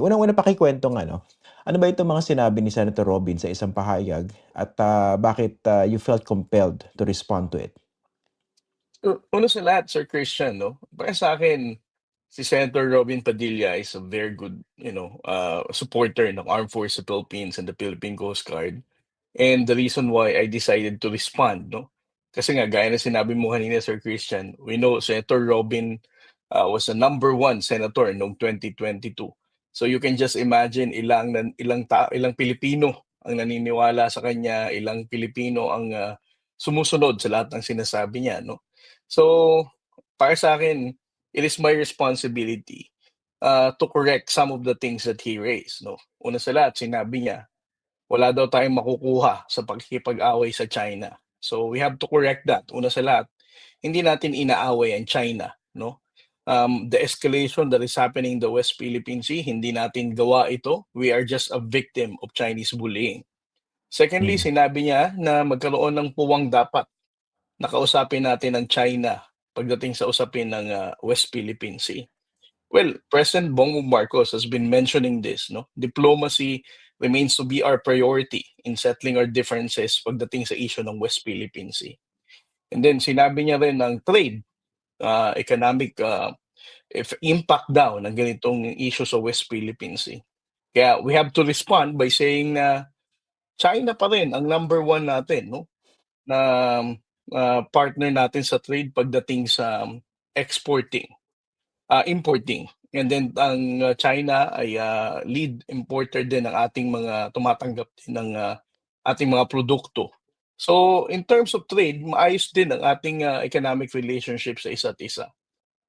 Unang-una pakikwentong ano ba itong mga sinabi ni Senator Robin sa isang pahayag at, bakit, you felt compelled to respond to it? Una sa lahat, Sir Christian, 'no, para sa akin si Senator Robin Padilla is a very good, supporter ng Armed Forces of the Philippines and the Philippine Coast Guard. And the reason why I decided to respond, 'no, kasi nga gaya ng sinabi mo kanina, Sir Christian, we know Senator Robin, was the number one senator noong 2022. So you can just imagine ilang Pilipino ang naniniwala sa kanya, ilang Pilipino ang, sumusunod sa lahat ng sinasabi niya, 'no. So, para sa akin, it is my responsibility, to correct some of the things that he raised, 'no. Una sa lahat, sinabi niya, wala daw tayong makukuha sa pakikipag-away sa China. So, we have to correct that. Una sa lahat, hindi natin inaaway ang China, 'no. The escalation that is happening in the West Philippine Sea, hindi natin gawa ito. We are just a victim of Chinese bullying. Secondly, Mm, sinabi niya na magkaroon ng puwang dapat na kausapin natin ang China pagdating sa usapin ng, West Philippine Sea. Well, President Bongbong Marcos has been mentioning this, 'no. Diplomacy remains to be our priority in settling our differences pagdating sa issue ng West Philippine Sea. And then sinabi niya rin ng trade, economic, if impact daw ng ganitong issue sa West Philippine Sea. Kaya we have to respond by saying na China pa rin ang number one natin, 'no, na, partner natin sa trade pagdating sa exporting. Importing. And then ang, China ay, lead importer din ng ating mga tumatanggap din ng, ating mga produkto. So, in terms of trade, maayos din ang ating, economic relationship sa isa't isa.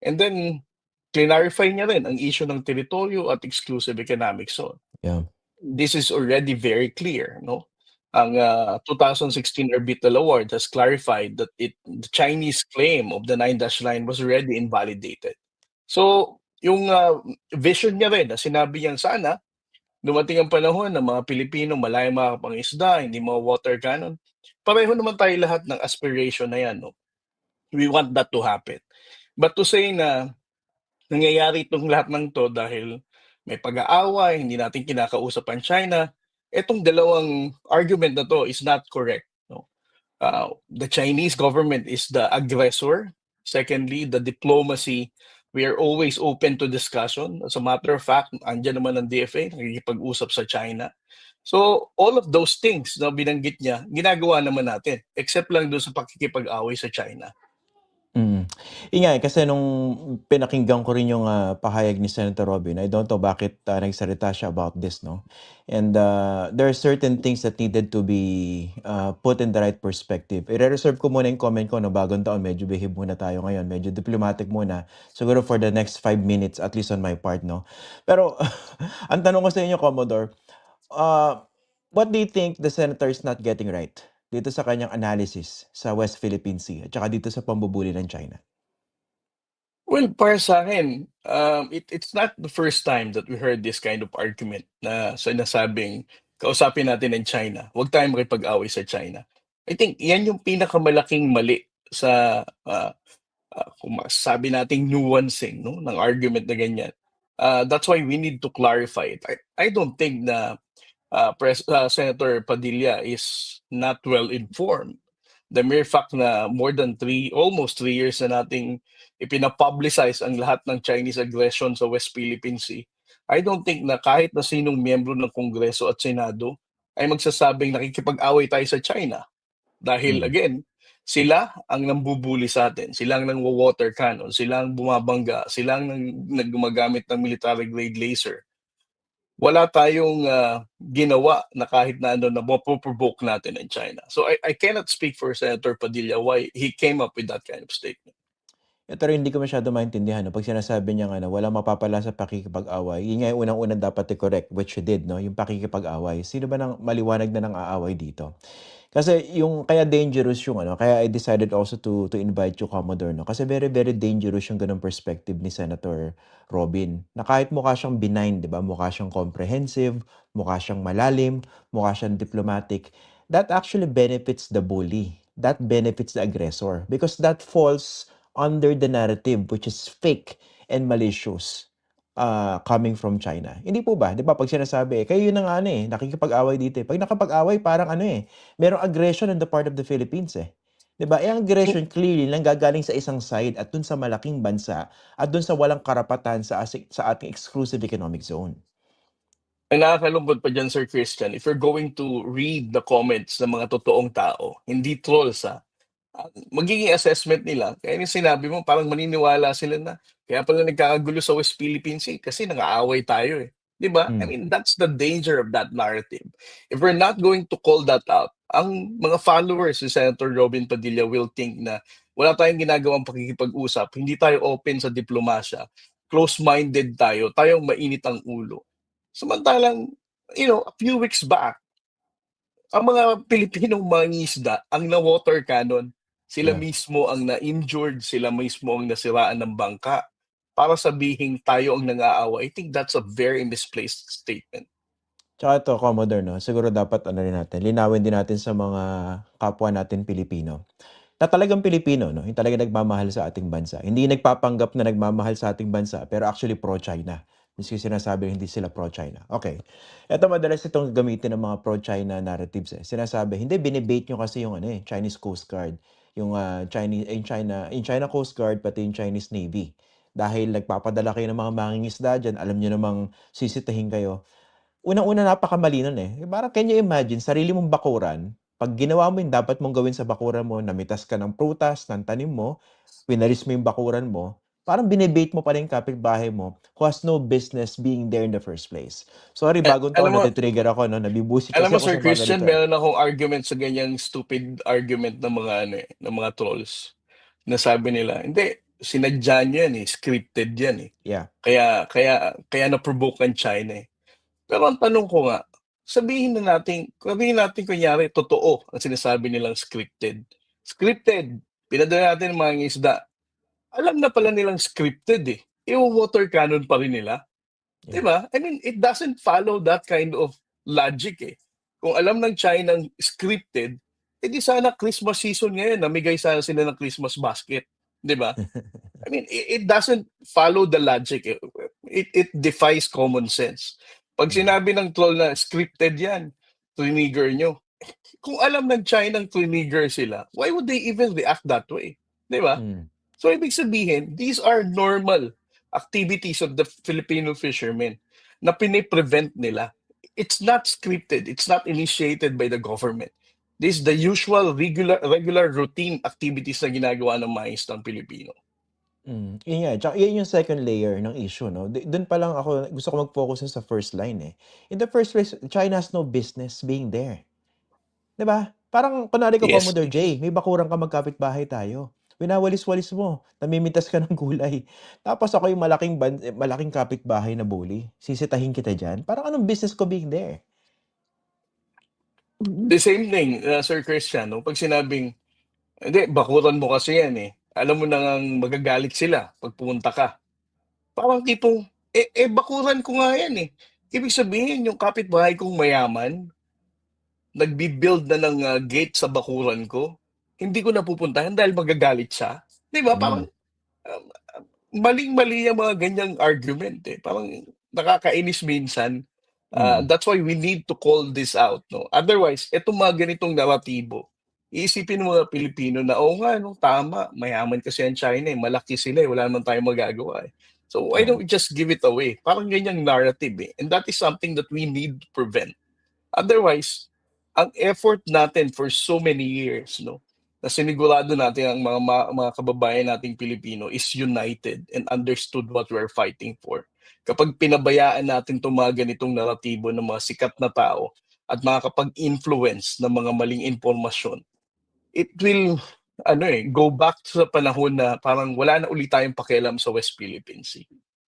And then clarify niya rin ang issue ng teritoryo at exclusive economic zone. yeah. This is already very clear, 'no? Ang, 2016 Orbital Award has clarified that the Chinese claim of the Nine Dash Line was already invalidated. So, yung, vision niya rin na sinabi niyang sana dumating ang panahon na mga Pilipino malayong makakapangisda, hindi water cannon. Pareho naman tayo lahat ng aspiration na 'yan, 'no? We want that to happen. But to say na nangyayari itong lahat ng 'to dahil may pag-aaway, hindi natin kinakausap ang China, etong dalawang argument na 'to is not correct, 'no? The Chinese government is the aggressor. Secondly, the diplomacy, we are always open to discussion. As a matter of fact, andiyan naman ang DFA, nakikipag-usap sa China. So, all of those things na binanggit niya, ginagawa naman natin, except lang doon sa pakikipag-away sa China. Mm. Yun nga, kasi nung pinakinggan ko rin yung, pahayag ni Senator Robin, I don't know bakit, nagsalita siya about this 'no. And, there are certain things that needed to be, put in the right perspective. Ire-reserve ko muna yung comment ko 'no, bagong taon medyo behave muna tayo ngayon, medyo diplomatic muna. Siguro for the next 5 minutes at least on my part 'no. Pero ang tanong ko sa inyo Commodore, what do you think the senator is not getting right dito sa kanyang analysis sa West Philippine Sea at saka dito sa pambubuli ng China? Well, para sa'kin, it's not the first time that we heard this kind of argument na sinasabing kausapin natin ang China, huwag tayong makipag-away sa China. I think 'yan yung pinakamalaking mali sa, kung masasabi nating nuancing, 'no, ng argument na ganyan. That's why we need to clarify it. I don't think na, Senator Padilla is not well informed. The mere fact na more than almost 3 years na nating ipina-publicize ang lahat ng Chinese aggression sa West Philippine Sea, I don't think na kahit na sinong miyembro ng Kongreso at Senado ay magsasabing nakikipag-away tayo sa China. Dahil Mm. again, sila ang nambubuli sa'tin, sila ang nangwa-water cannon, sila ang bumabangga, sila ang gumagamit ng military grade laser. Wala tayong, ginawa na kahit na ano na mapo-provoke natin ang China. So I cannot speak for Senator Padilla why he came up with that kind of statement. Pero hindi ko masyado maintindihan 'no, 'pag sinasabi niyang walang mapapala sa pakikipag-away, yun nga yung unang-una dapat i-correct, which you did 'no, yung pakikipag-away. Sino ba maliwanag na nang-aaway dito? Kasi yung kaya dangerous yung kaya I decided also to invite you Commodore 'no, kasi very, very dangerous yung gano'ng perspective ni Senator Robin, na kahit mukha siyang benign 'di ba, mukha siyang comprehensive, mukha siyang malalim, mukha siyang diplomatic, that actually benefits the bully, that benefits the aggressor, because that falls under the narrative which is fake and malicious. coming from China. Hindi po ba? 'Di ba 'pag sinasabi, kayo yun ang ano, nakikipag-away dito, eh. 'Pag nakapag-away parang ano, merong aggression on the part of the Philippines, eh. 'Di ba? Ang aggression clearly nanggagaling sa isang side at dun sa malaking bansa at dun sa walang karapatan sa ating exclusive economic zone. Ang nakakalungkot pa diyan, Sir Christian, if you're going to read the comments ng mga totoong tao, hindi trolls, magiging assessment nila, kaya yung sinabi mo parang maniniwala sila na kaya pala nagkakagulo sa West Philippine Sea kasi nang-aaway tayo, eh, 'di ba? I Hmm, mean, that's the danger of that narrative. If we're not going to call that out, ang mga followers ni Senator Robin Padilla will think na wala tayong ginagawang pakikipag-usap, hindi tayo open sa diplomasya, close-minded tayo, tayong mainit ang ulo. Samantalang, a few weeks back, ang mga Pilipinong mangingisda ang na-water cannon. Sila yeah. mismo ang na-injured, sila mismo ang nasiraan ng bangka. Para sabihing tayo ang nang-aaway, I think that's a very misplaced statement. Tsaka ito, Commodore 'no, siguro dapat ano rin natin, linawin din natin sa mga kapwa natin Pilipino, na talagang Pilipino 'no, yung talagang nagmamahal sa ating bansa. Hindi nagpapanggap na nagmamahal sa ating bansa, pero actually pro-China. Maski sinasabing hindi sila pro-China. Okay, eto madalas itong gamitin ng mga pro-China narratives, eh. Sinasabi, "Hindi, bine-bait niyo kasi yung ano, Chinese Coast Guard, yung China Coast Guard, pati yung Chinese Navy. Dahil nagpapadala kayo ng mga mangingisda diyan, alam niyo namang sisitahin kayo." Unang-una napakamali nun, eh. Yung parang can you imagine sarili mong bakuran, 'pag ginawa mo yung dapat mong gawin sa bakuran mo, namitas ka ng prutas, ng tanim mo, winalis mo yung bakuran mo, parang bine-bait mo pala yung kapitbahay mo who has no business being there in the first place. Sorry, bagong Alam taon mo, nati-trigger ako 'no, nabibusit alam kasi mo ako Sir sa mga Christian, ganito, eh. meron akong argument sa ganyang stupid argument ng mga ng mga trolls. Na sabi nila, hindi, sinadya niyo yan, scripted yan, eh. Yeah. Kaya na-provoke ang China, eh. Pero ang tanong ko nga, sabihin natin kunyari totoo ang sinasabi nilang scripted. Scripted, pinadala natin ng mga isda. Alam na pala nilang scripted, eh. Water cannon pa rin nila, 'di Yeah. ba? I mean, it doesn't follow that kind of logic, eh. Kung alam ng China scripted, edi sana Christmas season ngayon namigay sana sila ng Christmas basket, 'di ba? I mean, it doesn't follow the logic, eh. It defies common sense. 'Pag Mm, sinabi ng troll na scripted 'yan, trinigger niyo. Kung alam ng China trinigger sila, why would they even react that way, 'di ba? mm, So ibig sabihin, these are normal activities of the Filipino fishermen na pine-prevent nila. It's not scripted, it's not initiated by the government. This is the usual regular routine activities na ginagawa ng mga isdang Pilipino. Yun nga, tsaka yun yung second layer ng issue 'no, dun pa lang ako gusto ko mag-focus sa first line, eh. In the first place, China has no business being there. 'Di ba? Parang kunwari ikaw Yes. Commodore J, may bakuran ka magkapitbahay tayo. Winawalis-walis mo, namimitas ka ng gulay. Tapos ako yung malaking kapitbahay na bully, sisitahin kita diyan? Parang anong business ko being there? The same thing, Sir Christian, 'no, 'pag sinabing, "Hindi, bakuran mo kasi 'yan, eh. Alam mo na ngang magagalit sila 'pag pumunta ka." Parang tipong, bakuran ko nga 'yan, eh. Ibig sabihin yung kapitbahay kong mayaman, nagbi-build na ng, gate sa bakuran ko, hindi ko napupuntahan dahil magagalit siya. 'Di ba parang, Hmm, um, maling-mali yang mga ganyang argument, eh. Parang nakakainis minsan. mm, That's why we need to call this out, 'no. Otherwise, itong mga ganitong naratibo, iisipin ng mga Pilipino na, "Oo nga 'no, tama, mayaman kasi ang China, eh, malaki sila, eh, wala naman tayong magagawa, eh. So why yeah, don't we just give it away?" Parang ganyang narrative, eh, and that is something that we need to prevent. Otherwise, ang effort natin for so many years, 'no, na sinigurado natin ang mga kababayan nating Pilipino is united and understood what we're fighting for. Kapag pinabayaan natin 'tong mga ganitong naratibo ng mga sikat na tao at makakapag-influence ng mga maling impormasyon, it will go back sa panahon na parang wala na uli tayong pakialam sa West Philippine Sea.